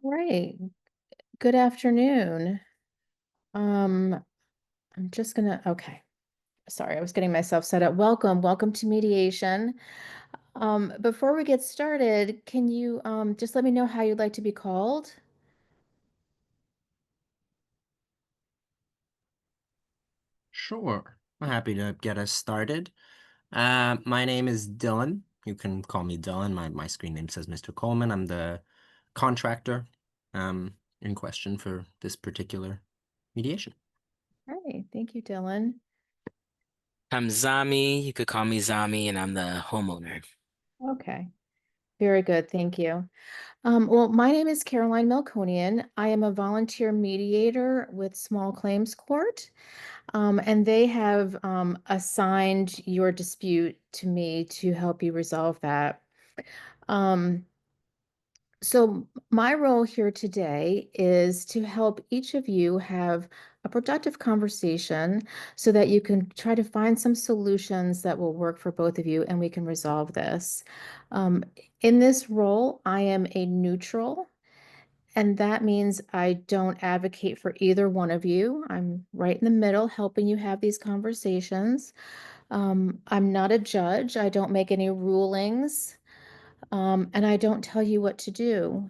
All right. Good afternoon. I'm just gonna, okay. Sorry, I was getting myself set up. Welcome to mediation. Before we get started, can you just let me know how you'd like to be called? Sure. I'm happy to get us started. My name is Dylan. You can call me Dylan. My screen name says Mr. Coleman. I'm the contractor in question for this particular mediation. All right, thank you, Dylan. I'm Zami. You could call me Zami, and I'm the homeowner. Okay, very good, thank you. Well, my name is Caroline Melkonian. I am a volunteer mediator with Small Claims Court. And they have assigned your dispute to me to help you resolve that. Um, so my role here today is to help each of you have a productive conversation so that you can try to find some solutions that will work for both of you and we can resolve this. Um, in this role, I am a neutral. And that means I don't advocate for either one of you. I'm right in the middle, helping you have these conversations. I'm not a judge. I don't make any rulings, and I don't tell you what to do.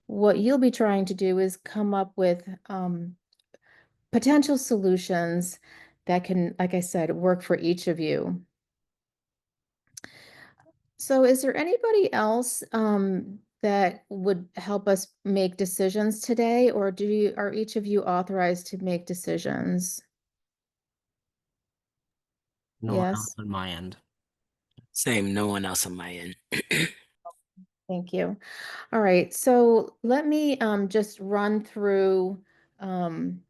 What you'll be trying to do is come up with potential solutions that can, like I said, work for each of you. So, is there anybody else that would help us make decisions today, or are each of you authorized to make decisions? No one else Yes, on my end. Same, no one else on my end. thank you. All right, so let me just run through um,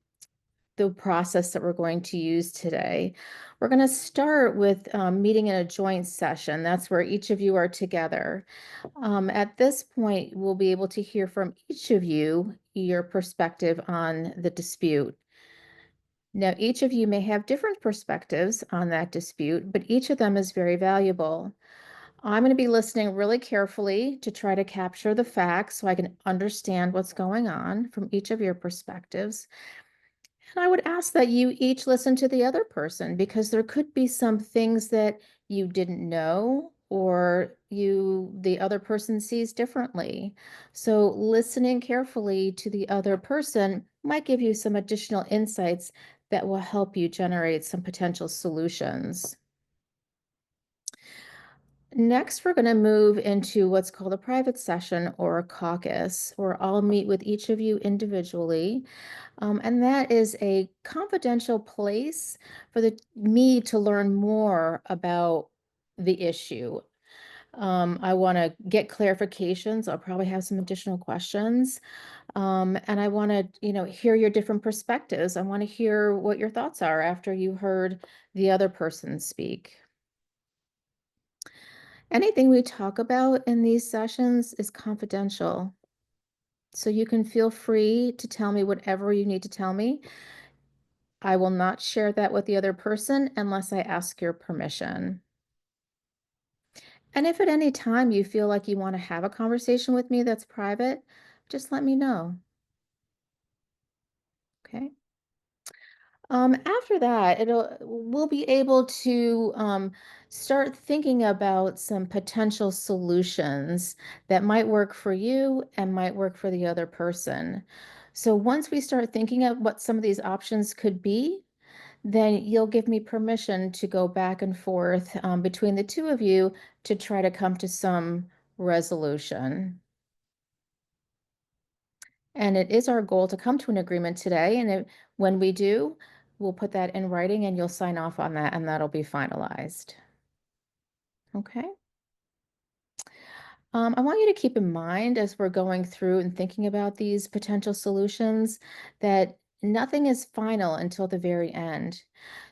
the process that we're going to use today. We're going to start with meeting in a joint session. That's where each of you are together. At this point, we'll be able to hear from each of you your perspective on the dispute. Now, each of you may have different perspectives on that dispute, but each of them is very valuable. I'm going to be listening really carefully to try to capture the facts so I can understand what's going on from each of your perspectives. And I would ask that you each listen to the other person because there could be some things that you didn't know or the other person sees differently. So listening carefully to the other person might give you some additional insights that will help you generate some potential solutions. Next, we're going to move into what's called a private session or a caucus, where I'll meet with each of you individually. And that is a confidential place for me to learn more about the issue. I want to get clarifications. I'll probably have some additional questions. And I want to, hear your different perspectives. I want to hear what your thoughts are after you heard the other person speak. Anything we talk about in these sessions is confidential. So you can feel free to tell me whatever you need to tell me. I will not share that with the other person unless I ask your permission. And if at any time you feel like you want to have a conversation with me that's private, just let me know. Okay. After that, we'll be able to start thinking about some potential solutions that might work for you and might work for the other person. So once we start thinking of what some of these options could be, then you'll give me permission to go back and forth between the two of you to try to come to some resolution. And it is our goal to come to an agreement today. And when we do, we'll put that in writing and you'll sign off on that and that'll be finalized. Okay. I want you to keep in mind as we're going through and thinking about these potential solutions that nothing is final until the very end.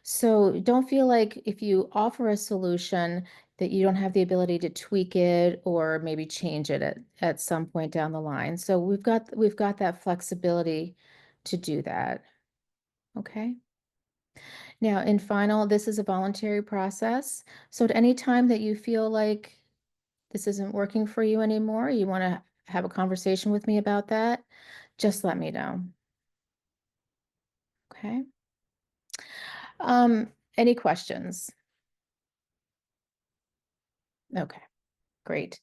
So don't feel like if you offer a solution that you don't have the ability to tweak it or maybe change it at some point down the line. So we've got that flexibility to do that. Okay. Now, in final, this is a voluntary process. So at any time that you feel like this isn't working for you anymore, you want to have a conversation with me about that, just let me know. Okay. Any questions? Okay, great.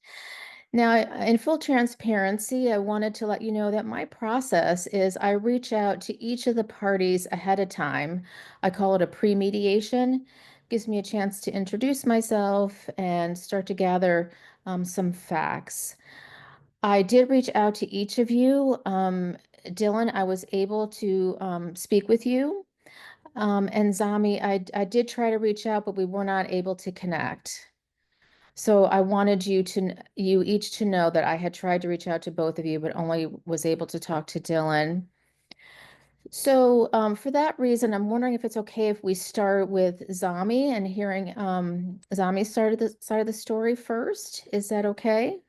Now, in full transparency, I wanted to let you know that my process is I reach out to each of the parties ahead of time. I call it a pre-mediation. Gives me a chance to introduce myself and start to gather some facts. I did reach out to each of you. Dylan, I was able to speak with you. And Zami, I did try to reach out, but we were not able to connect. So I wanted you each to know that I had tried to reach out to both of you, but only was able to talk to Dylan. So for that reason, I'm wondering if it's okay if we start with Zami and hearing Zami's side of the story first. Is that okay?